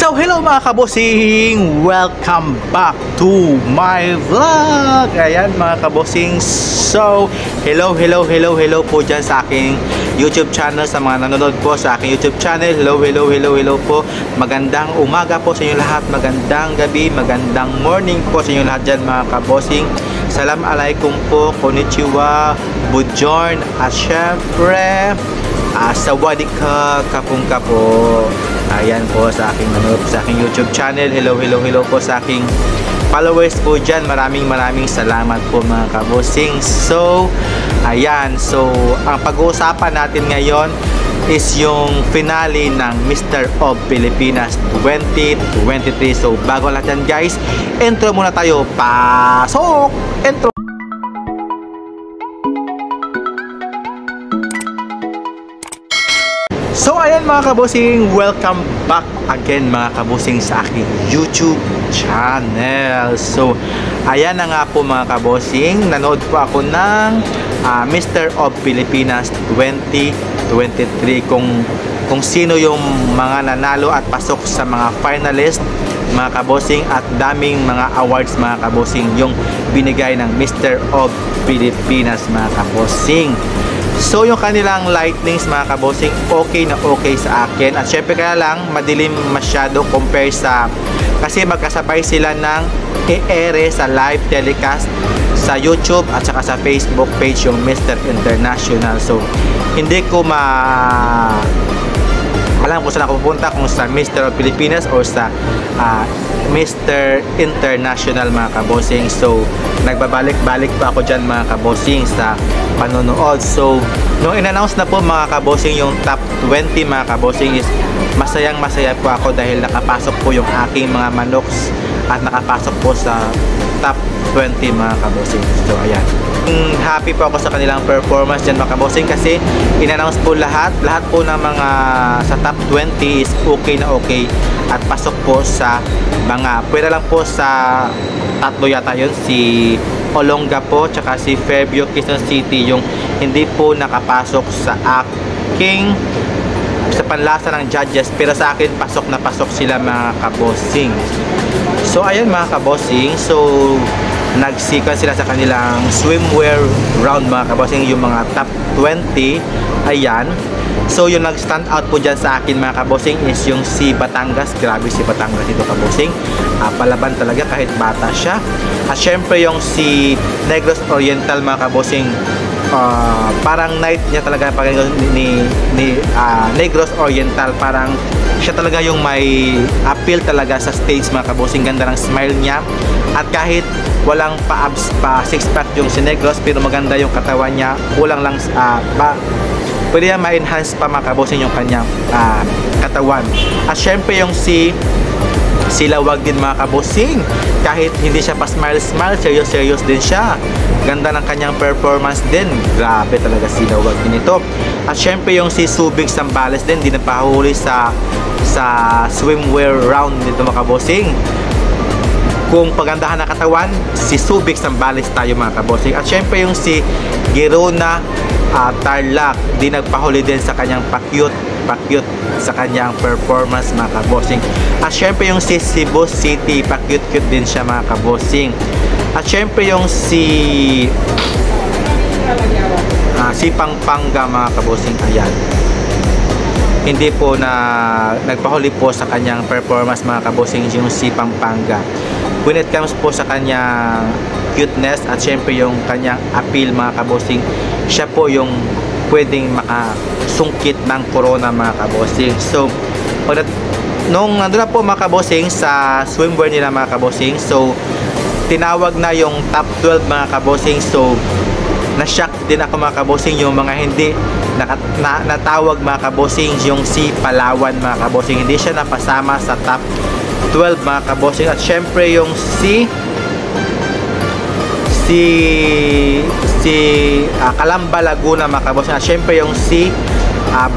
So hello mga kabosing! Welcome back to my vlog! Ayan mga kabosing. So hello po dyan sa aking YouTube channel, sa mga nanonood po sa aking YouTube channel. Hello po. Magandang umaga po sa inyo lahat, magandang gabi, magandang morning po sa inyo lahat dyan mga kabosing. Salam alaikum po, konnichiwa, buongiorno, at syempre sawadee ka, kapungka po. Ayan po sa aking sa aking YouTube channel. Hello po sa aking followers po dyan. Maraming salamat po mga kabosing. So ayan, so ang pag-uusapan natin ngayon is yung finale ng Mr. of Pilipinas 2023. So bago lahat yan guys, intro muna tayo. Pasok! Intro! So ayan mga kabosing, welcome back again mga kabosing sa aking YouTube channel. So ayan na nga po mga kabosing, nanood po ako ng Mr. of Pilipinas 2023, kung sino yung mga nanalo at pasok sa mga finalist mga kabosing, at daming mga awards mga kabosing yung binigay ng Mr. of Pilipinas mga kabosing. So yung kanilang lightnings mga kabosing, okay na okay sa akin. At syempre kaya lang madilim masyado compare sa, kasi magkasabay sila ng i-ere sa live telecast sa YouTube at saka sa Facebook page yung Mr. International. So hindi ko alam kung saan ako pupunta, kung sa Mr. of Pilipinas or sa Mr. International mga kabosing. So nagbabalik-balik pa ako dyan mga kabosing sa panonood. So nung in-announce na po mga kabosing yung top 20 mga kabosing, is masayang masaya po ako dahil nakapasok po yung aking mga manoks at nakapasok po sa top 20 mga kabosing. So ayan, happy po ako sa kanilang performance dyan mga kabosing, kasi in-announce po lahat po ng mga sa top 20 is okay na okay at pasok po sa mga, pwede lang po sa tatlo yata yun, si Olonga po tsaka si Fairview Quezon City yung hindi po nakapasok sa aking sa panlasa ng judges, pero sa akin pasok na pasok sila mga kabosing. So ayan mga kabosing, so nag-sequence sila sa kanilang swimwear round mga kabosing, yung mga top 20. Ayan, so yung nag-stand out po dyan sa akin mga kabosing is yung si Batangas. Grabe si Batangas dito kabosing, palaban talaga kahit bata siya. At syempre yung si Negros Oriental mga kabosing, parang night niya talaga ni Negros Oriental, parang siya talaga yung may appeal talaga sa stage mga kabosing. Ganda ng smile niya, at kahit walang pa-abs pa six-pack yung si Negros, pero maganda yung katawan niya, kulang lang pwede yan ma-enhance pa mga kabosing yung kanyang katawan. At syempre yung si Lawag din mga kabosing, kahit hindi siya pa smile, serious din siya. Ganda ng kanyang performance din, grabe talaga si Lawag din ito. At syempre yung si Subig Sambales din, di napahuli sa swimwear round nito mga kabosing. Kung pagandahan ng katawan, si Subig Sambales tayo mga kabosing. At syempre yung si Girona Tarlac, di nagpahuli din sa kanyang pakyut sa kanyang performance mga kabosing. At syempre yung si Cebu City, pakyut din siya mga kabosing. At syempre yung si Pampanga mga kabosing, ayan, hindi po nagpahuli po sa kanyang performance mga kabosing yung si Pampanga. When it comes po sa kanyang cuteness at syempre yung kanyang appeal mga kabosing, siya po yung pwedeng makasungkit ng corona mga kabosing. So nung nandun na po mga kabosing sa swimwear nila mga kabosing, so tinawag na yung top 12 mga kabosing. So na-shock din ako mga kabosing, yung mga hindi natawag mga kabosing, yung si Palawan mga kabosing, hindi siya napasama sa top 12 mga kabosing. At syempre yung si Calamba Laguna mga kabosing, at syempre yung si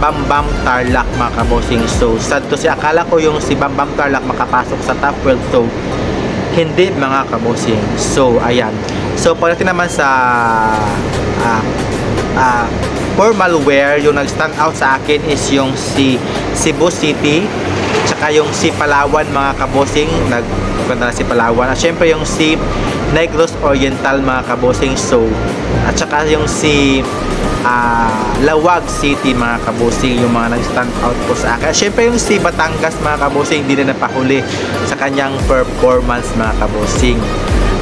Bambam Tarlac mga kabosing. So sad to si, akala ko yung si Bambam Tarlac makapasok sa top 12, so hindi mga kabosing. So ayan, so pagdating naman sa formal wear, yung nag-stand out sa akin is yung si Cebu City saka yung si Palawan mga kabosing, nagpunta na si Palawan. At syempre yung si Negros Oriental mga kabosing. So, at saka yung si Lawag City mga kabosing, yung mga nag-stand out po sa akin. At syempre yung si Batangas mga kabosing, hindi na napahuli sa kanyang performance mga kabosing.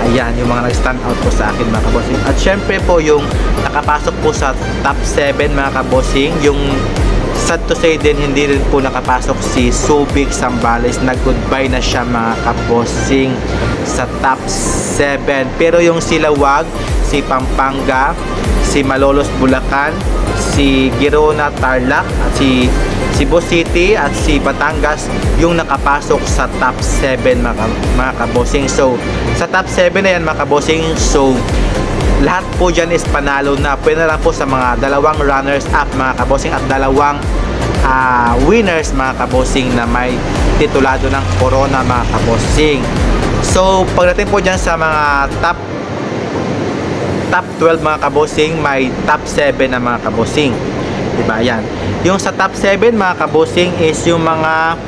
Ayan, yung mga nag-stand out po sa akin mga kabosing. At syempre po yung nakapasok po sa top 7 mga kabosing, yung sad to say din, hindi rin po nakapasok si Subic Zambales. Nag-goodbye na siya mga kabosing sa top 7. Pero yung si Lawag, si Pampanga, si Malolos Bulacan, si Girona Tarlac, at si Cebu City at si Batangas yung nakapasok sa top 7 mga kabosing. So sa top 7 na yan mga kabosing, so lahat po dyan is panalo na. Pwede na lang po sa mga dalawang runners up mga kabosing at dalawang winners mga kabosing na may titulado ng Corona mga kabosing. So pagdating po dyan sa mga top 12 mga kabosing, may top 7 na mga kabosing, diba? Yan, yung sa top 7 mga kabosing is yung mga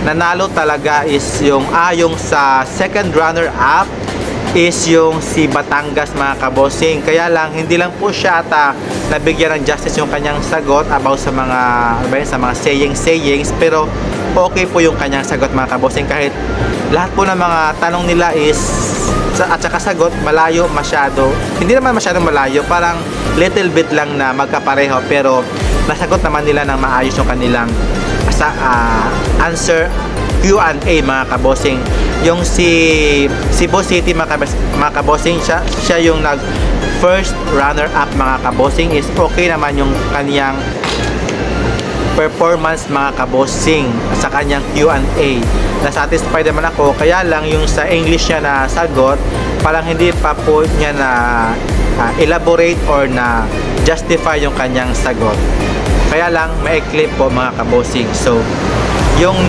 nanalo talaga is yung sa second runner up is yung si Batangas mga kabosing. Kaya lang hindi lang po siya nabigyan ng justice yung kanyang sagot about sa mga sa mga sayings, pero okay po yung kanyang sagot mga kabosing, kahit lahat po ng mga tanong nila is at saka sagot malayo masyado. Hindi naman masyadong malayo, parang little bit lang na magkapareho, pero nasagot naman nila ng maayos yung kanilang answer Q&A mga kabosing. Yung si Cebu City mga kabosing, siya yung nag first runner up mga kabosing, is okay naman yung kaniyang performance mga kabosing sa kanyang Q&A. Na-satisfied naman ako, kaya lang yung sa English niya na sagot, parang hindi pa po niya na elaborate or na justify yung kanyang sagot. Kaya lang maikli po mga kabosing. So yung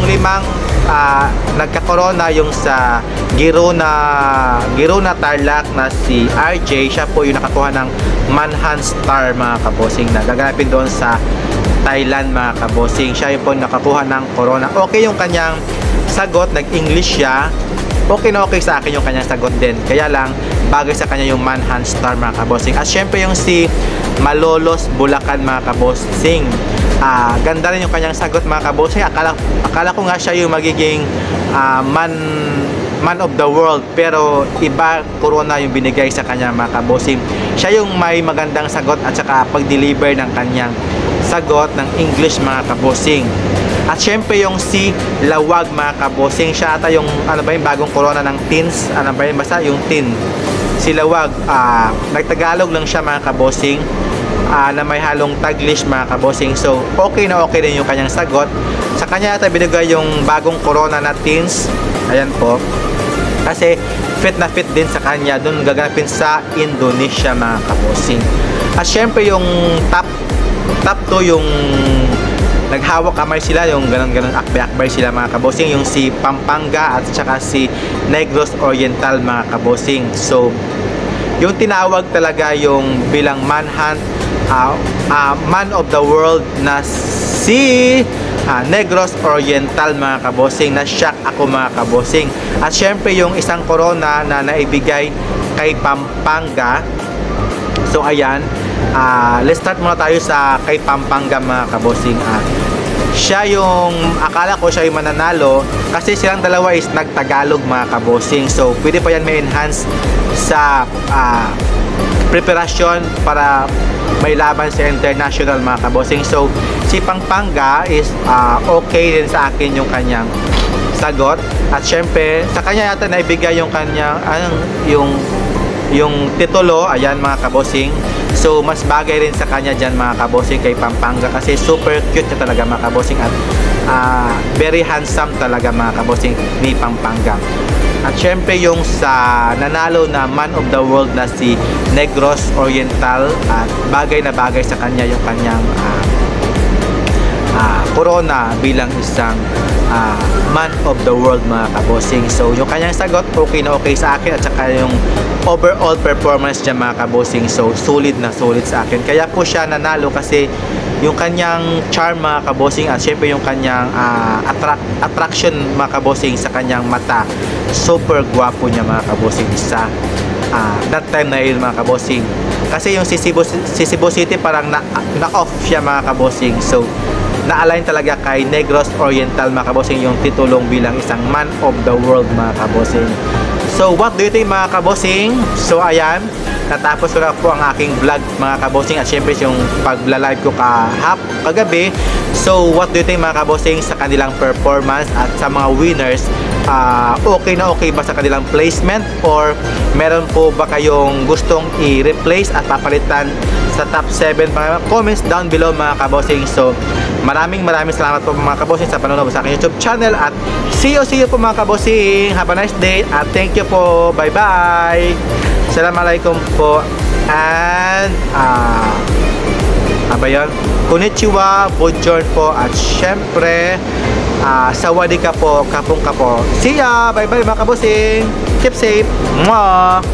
limang nagka-corona, yung sa Girona Tarlac na si RJ, siya po yung nakakuha ng Manhunt Star mga kabosing, na gaganapin doon sa Thailand mga kabosing. Siya yung po nakakuha ng Corona. Okay yung kanyang sagot, nag-English siya. Okay na okay sa akin yung kanyang sagot din. Kaya lang, bagay sa kanya yung Manhunt Star mga kabosing. At syempre yung si Malolos Bulacan mga kabosing. Ganda rin yung kanyang sagot mga kabosing. Akala ko nga siya yung magiging man of the world, pero iba Corona yung binigay sa kanya mga kabosing. Siya yung may magandang sagot at saka pag-deliver ng kanyang sagot ng English mga kabosing. At syempre yung si Lawag mga kabosing, siya ata yung yung bagong Corona ng teens, basta yung teen. Si Lawag, nagtagalog lang siya mga kabosing, na may halong Taglish mga kabosing. So okay na okay din yung kanyang sagot. Sa kanya ata binigay yung bagong Corona na teens. Ayan po, kasi fit na fit din sa kanya, dun gaganapin sa Indonesia mga kabosing. At syempre yung top 2 yung naghawak kamay sila, yung ganun akbay-akbay sila mga kabosing, yung si Pampanga at saka si Negros Oriental mga kabosing. So yung tinawag talaga yung bilang manhunt, man of the world na si Negros Oriental mga kabosing. Na-shock ako mga kabosing. At syempre yung isang Corona na naibigay kay Pampanga. So ayan, let's start muna tayo sa kay Pampanga mga kabosing. Siya yung, akala ko siya yung mananalo kasi silang dalawa is nagtagalog mga kabosing. So pwede pa yan may enhance sa preparasyon para may laban sa international mga kabosing. So si Pampanga is okay din sa akin yung kanyang sagot. At syempre sa kanya yata naibigay yung kanyang yung titulo, ayan mga kabosing. So mas bagay rin sa kanya dyan mga kabosing kay Pampanga, kasi super cute niya talaga mga kabosing, at very handsome talaga mga kabosing ni Pampanga. At syempre yung sa nanalo na man of the world na si Negros Oriental, at bagay na bagay sa kanya yung kanyang Corona bilang isang man of the world mga kabosing. So yung kanyang sagot okay na okay sa akin, at saka yung overall performance niya mga kabosing, so sulit na sulit sa akin. Kaya po siya nanalo kasi yung kanyang charm mga kabosing at syempre yung kanyang attraction mga kabosing sa kanyang mata. Super gwapo niya mga kabosing sa that time na yun mga kabosing. Kasi yung si Cebu City parang na-off siya mga kabosing. So na-align talaga kay Negros Oriental mga kabosing yung titulong bilang isang man of the world mga kabosing. So what do you think mga kabosing? So ayan, natapos ko na po ang aking vlog mga kabosing at syempre yung pagla-live ko kagabi. So what do you think mga kabosing sa kanilang performance at sa mga winners? Okay na okay ba sa kanilang placement or meron po ba kayong gustong i-replace at papalitan sa top 7? Mga comments down below mga kabosing. So maraming salamat po mga kabosing sa panonood sa aking YouTube channel at see you po mga kabosing. Have a nice day at thank you po. Bye bye. Assalamualaikum po and ba yun? Konnichiwa, bonjour po at syempre sawadee ka po, kapong ka po. See ya! Bye bye mga kabosing! Keep safe! Mwah!